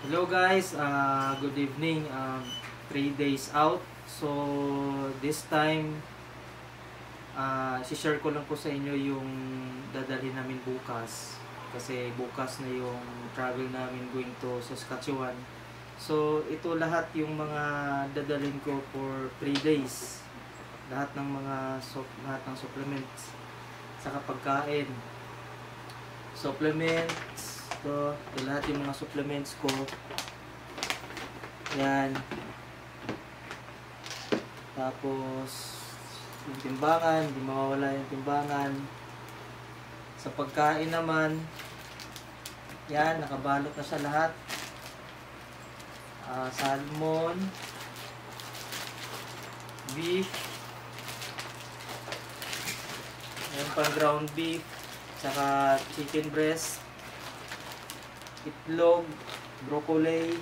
Hello guys, good evening. 3 days out. So this time, share ko lang po sa inyo yung dadalhin namin bukas. Kasi bukas na yung travel namin going to Saskatchewan. So ito lahat yung mga dadalhin ko for 3 days. Lahat ng supplements, saka pagkain. Supplements, ito lahat yung mga supplements ko. Yan. Tapos yung timbangan, hindi mawawala yung timbangan. Sa pagkain naman, yan, nakabalot na sa lahat. Salmon, beef, yan pang ground beef, saka chicken breast, itlog, broccoli.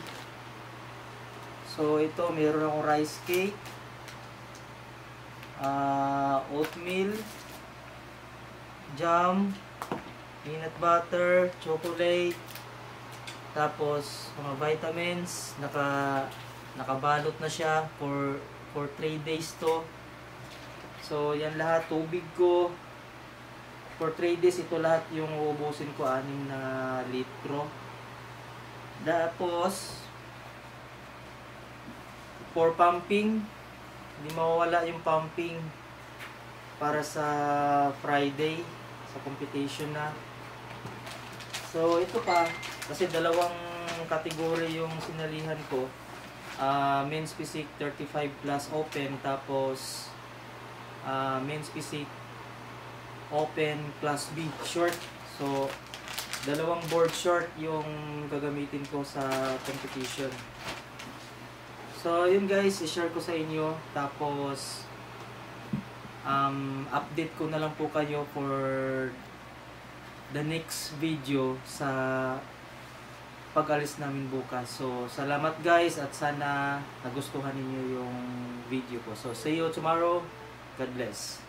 So ito, meron akong rice cake, oatmeal, jam, peanut butter, chocolate, tapos mga vitamins. Nakabalot na siya for 3 days to. So yan lahat, tubig ko for 3 days, ito lahat yung uubusin ko, 6 na litro. Tapos for pumping, hindi mawawala yung pumping para sa Friday, sa competition na. So ito pa, kasi dalawang kategory yung sinalihan ko. Men's physique 35 plus open, tapos men's physique open plus B short. So dalawang board short yung gagamitin ko sa competition. So yun guys, i-share ko sa inyo. Tapos update ko na lang po kayo for the next video sa pag-alis namin bukas. So salamat guys, at sana nagustuhan niyo yung video ko. So see you tomorrow. God bless.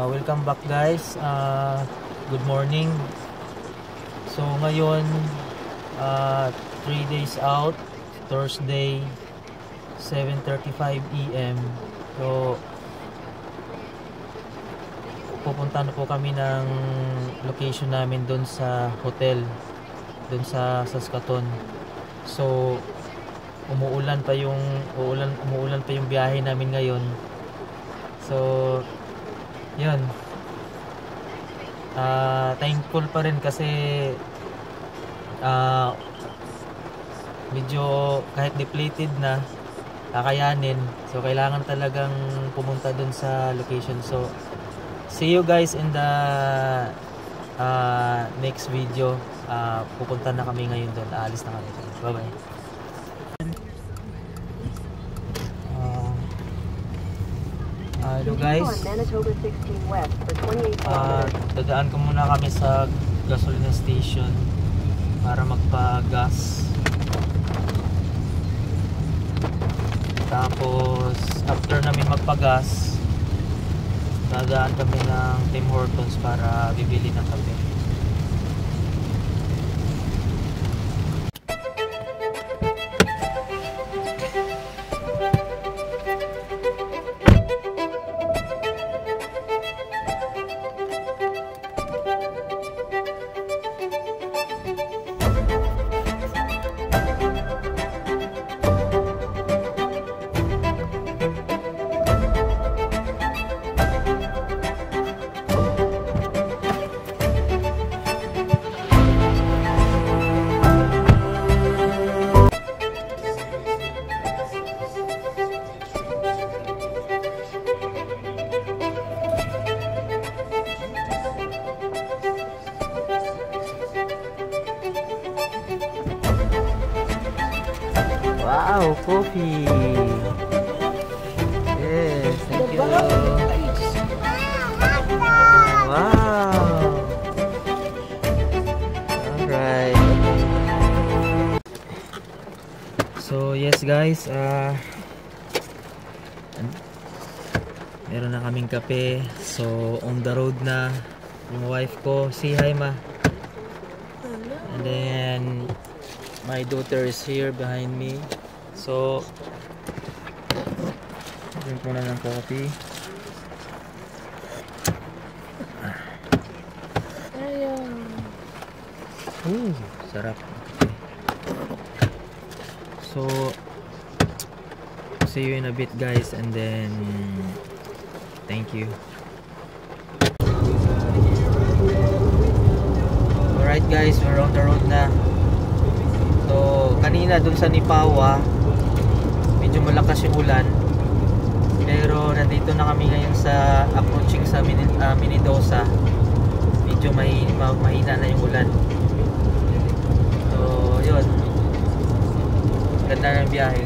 Welcome back guys. Good morning. So ngayon 3 days out, Thursday 7:35 AM. So pupunta na po kami ng location namin doon sa hotel doon sa Saskatoon. So umuulan pa yung biyahe namin ngayon. So yun, thankful pa rin kasi medyo kahit depleted na, kakayanin. So kailangan talagang pumunta dun sa location. So see you guys in the next video. Pupunta na kami ngayon dun, aalis na kami. Bye bye. Hello guys, dadaan ko muna kami sa gasoline station para magpa-gas. Tapos after namin magpa-gas, dadaan kami ng Tim Hortons para bibili ng kape. Wow, coffee. Yes, thank you. Wow. Alright. So yes guys, meron na kaming kape. So on the road na yung wife ko. Say hi ma. And then my daughter is here behind me. So drink muna ng coffee. Sarap. So see you in a bit guys, and then thank you. Alright guys, we're on the road na. So kanina dun sa Nipawa medyo malakas yung ulan, pero nandito na kami ngayon sa approaching sa Minidosa. Medyo mahina na yung ulan. So yun, ganda ng biyahe.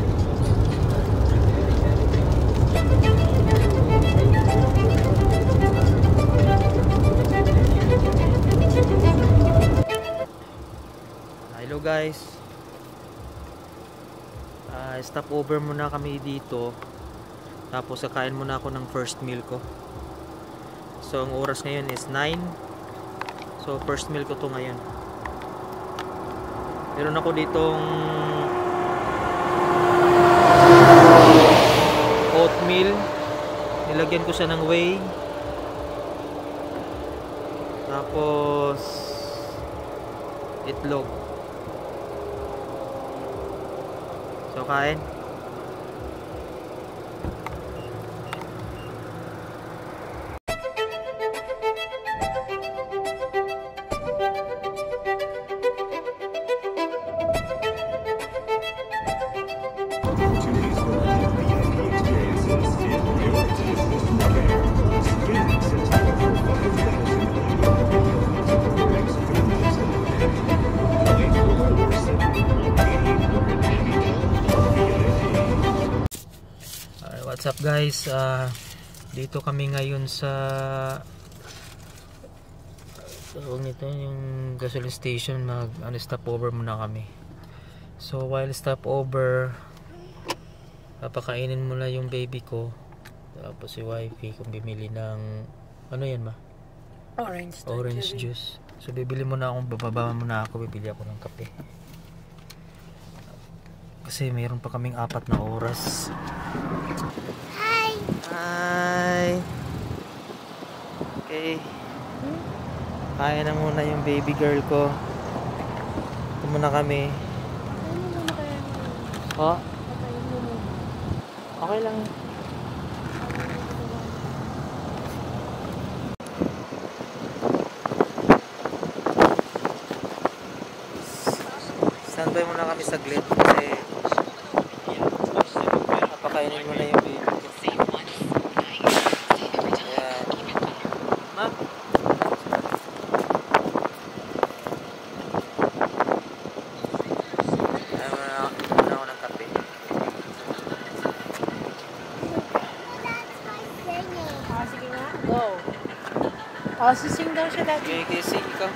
Hello guys, stop over muna kami dito, tapos kakain muna ako ng first meal ko. So ang oras ngayon is 9. So first meal ko to ngayon. Meron ako ditong oatmeal, nilagyan ko siya ng whey, tapos itlog. So kain. What's up guys, dito kami ngayon sa tawag nito yung gasoline station. Stop over muna kami. So while stop over, papakainin muna yung baby ko, tapos si wifey kung bimili ng ano yan ma? Orange juice. So bibili muna akong, bababa muna ako, bibili ako ng kape kasi mayroon pa kaming 4 na oras. Hi. Okay. Kaya na muna yung baby girl ko. Ito muna kami. Oh? Okay lang. Standby muna kami saglit kasi napakainin muna yung baby. Sising daw siya dati. Okay, kasi ikaw.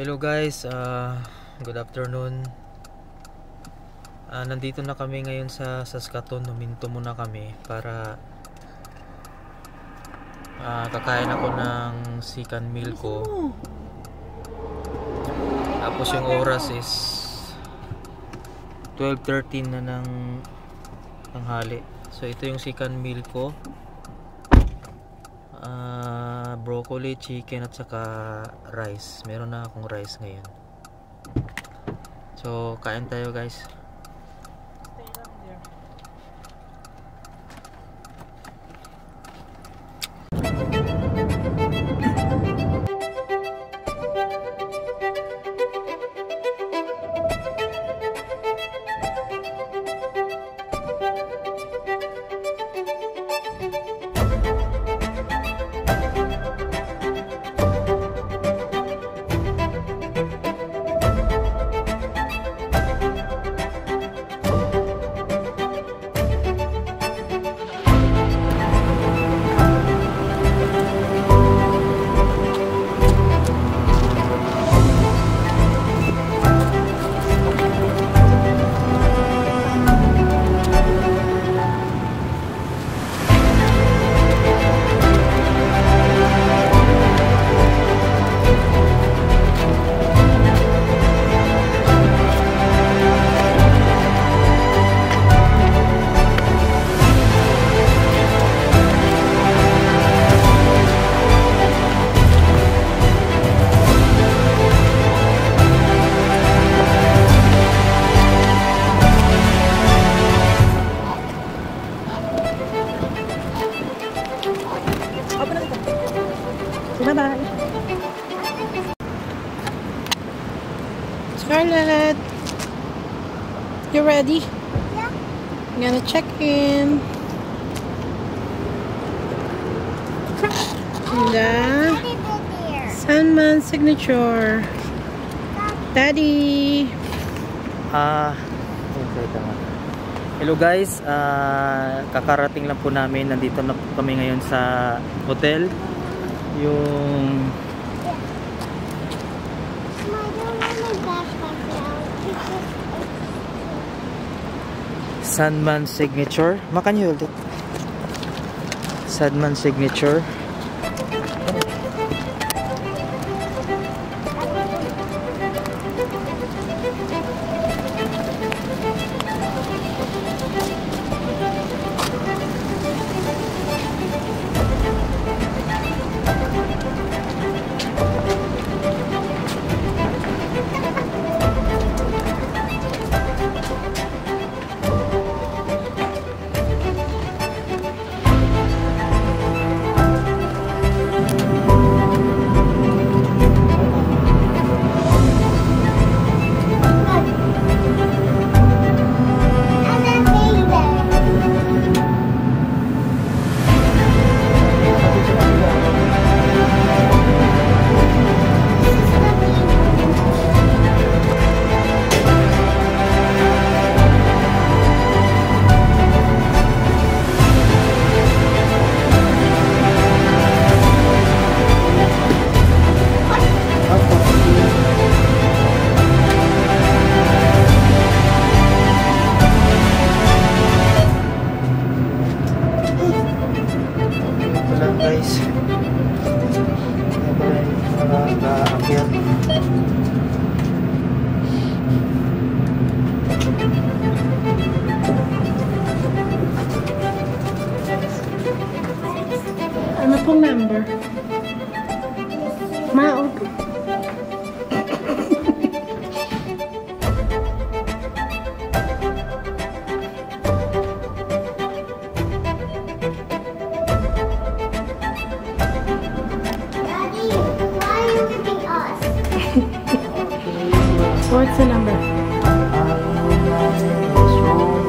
Hello guys, good afternoon. Nandito na kami ngayon sa Saskatoon. Huminto muna kami para kakain ako ng sikan meal ko. Tapos yung oras is 12:13 na ng tanghali. So ito yung sikan meal ko. Broccoli, chicken at saka rice. Meron na akong rice ngayon. So kain tayo guys. Bye-bye. Scarlett, you ready? Yeah. I'm gonna check in. The Sandman signature. Daddy. Hello guys, kakarating lang po namin. Nandito na po kami ngayon sa hotel. Yung Sandman signature. Can you hold it? Sandman signature. Guys, nakaakyat. Ano pong number? Maot. What's the number?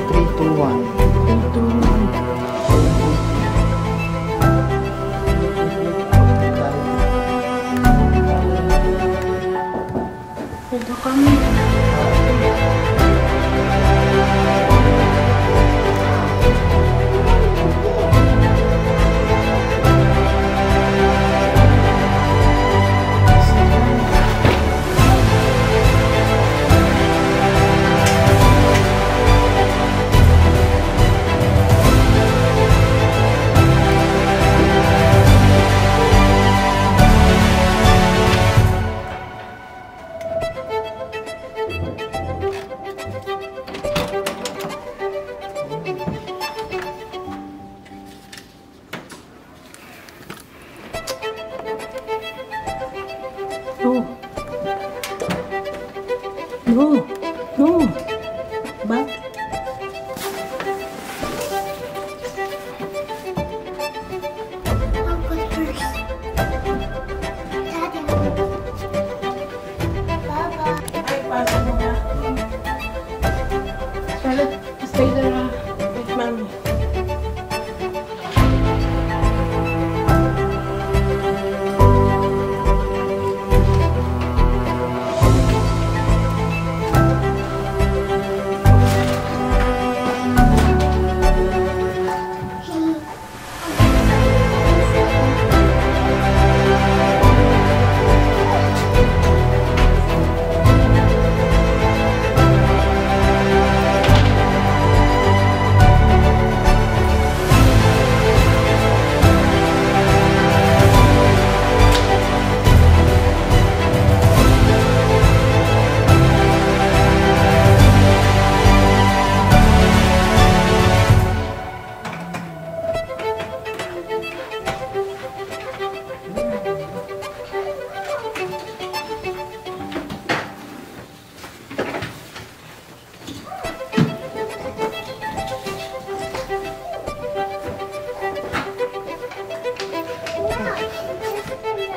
321. 321.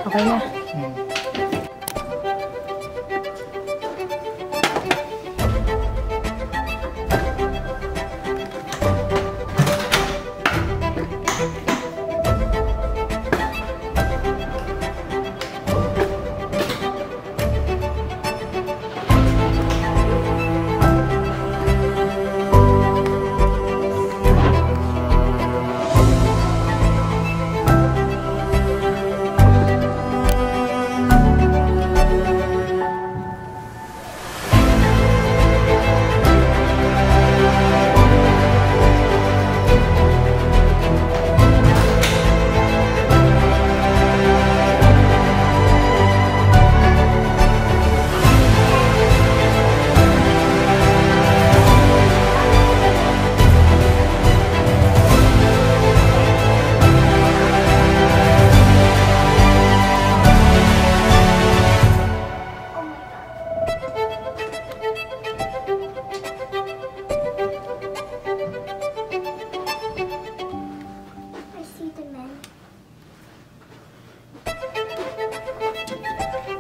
Okay na. I see the man.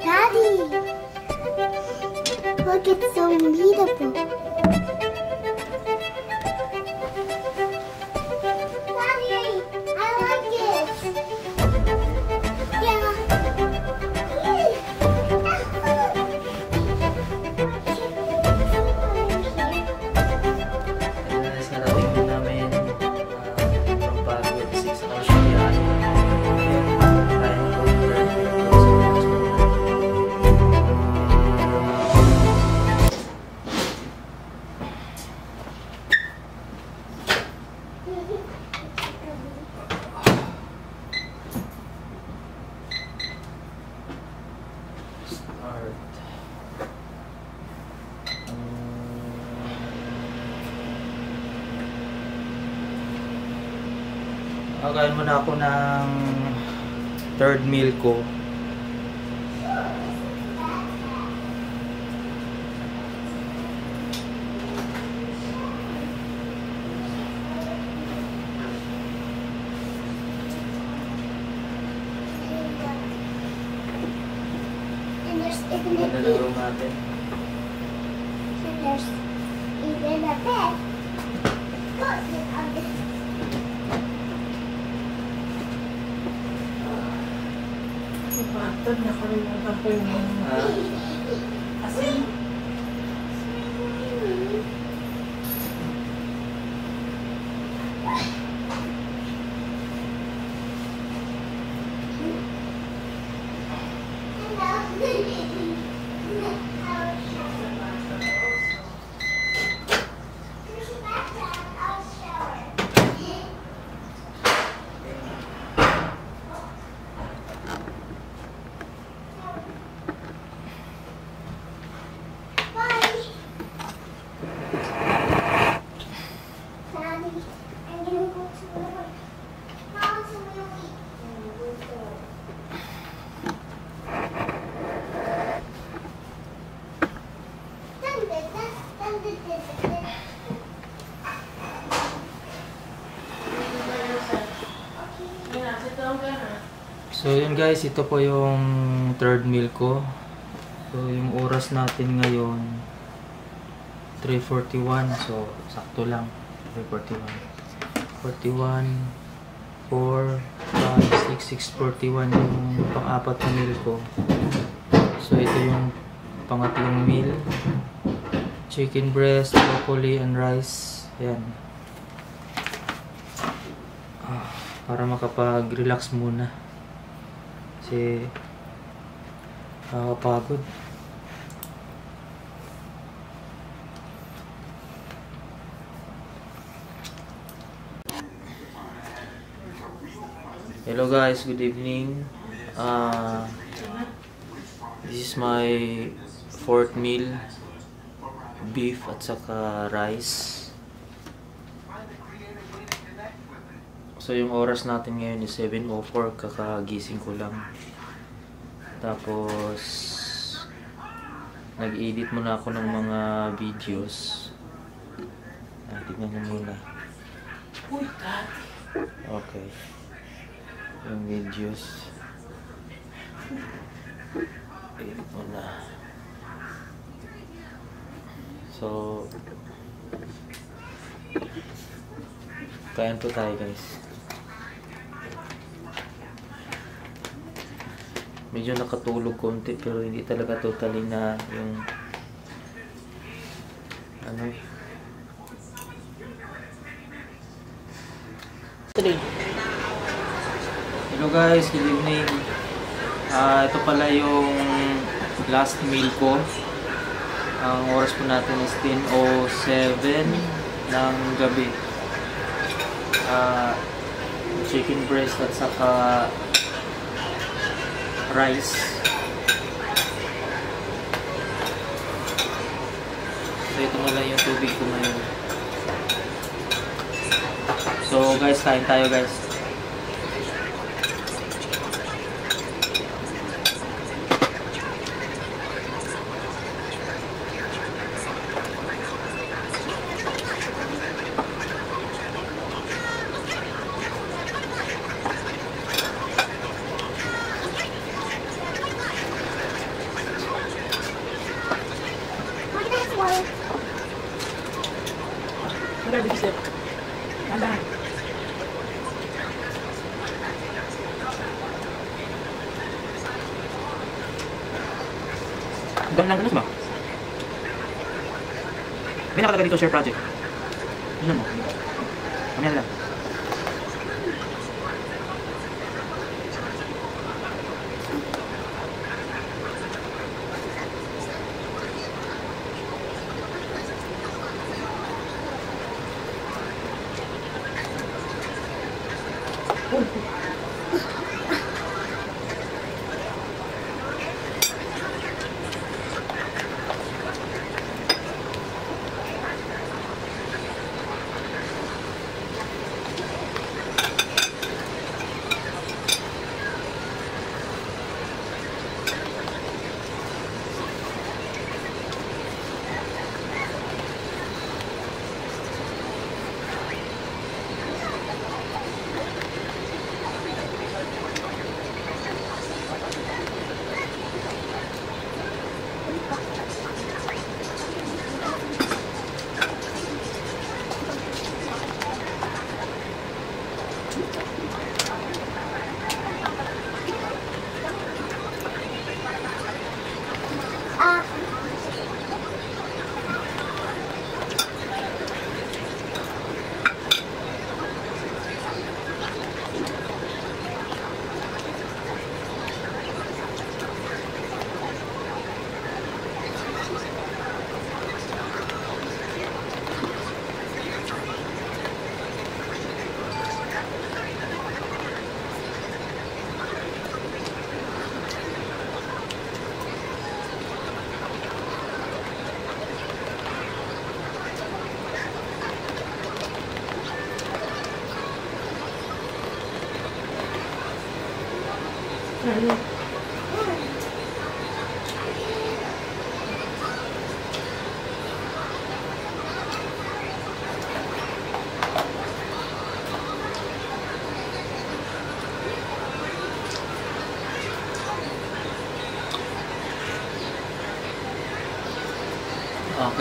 Daddy! Look, it's so readable. Daddy! I like it! Yeah. Guys, narating din namin from Baguio, 6 hours biyahe. Kaya na po yung third meal ko sa next one. Start. Kakain muna ako ng third meal ko. And there's even a Nalaro natin. And there's even a bed. Look, on this. Batod, nakalimutan ko yung asin. So yun guys, ito po yung third meal ko. So yung oras natin ngayon 3:41, so sakto lang. 3:41, 41, 4, 5, 6, 6:41 yung pang-apat na meal ko. So ito yung pangatlong meal. Chicken breast, broccoli, and rice. Ayan. Para makapag-relax muna. Kasi nakakapagod. Hello guys, good evening. This is my fourth meal. Beef at saka rice. So yung oras natin ngayon is 7:04, kakagising ko lang. Tapos nag-edit muna ako ng mga videos. Tignan nyo muna. Okay. Yung videos. Ito na. So, kain po tayo guys. Medyo nakatulog konti pero hindi talaga totally na yung ano. Hello guys, good evening. Ito pala yung last meal ko. Ang oras po natin is 10:07 ng gabi. Chicken breast at saka rice. So ito na lang yung tubig ko ngayon. So guys, kain tayo guys. Dami lang ganas ba? May nakalagay dito share project. Ano mo? Mamaya lang.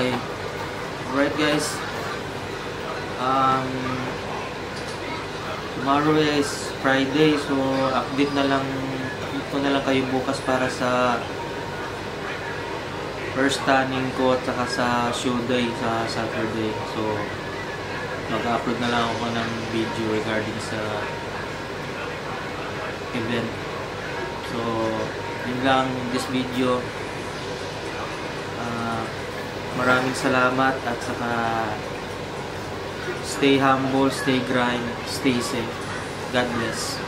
Okay. Alright guys. Tomorrow is Friday, so update na lang kayo bukas para sa first tanning ko at saka sa show day sa Saturday. So mag-upload na lang ako ng video regarding sa event. So yun lang this video. Maraming salamat at saka stay humble, stay grind, stay safe. God bless.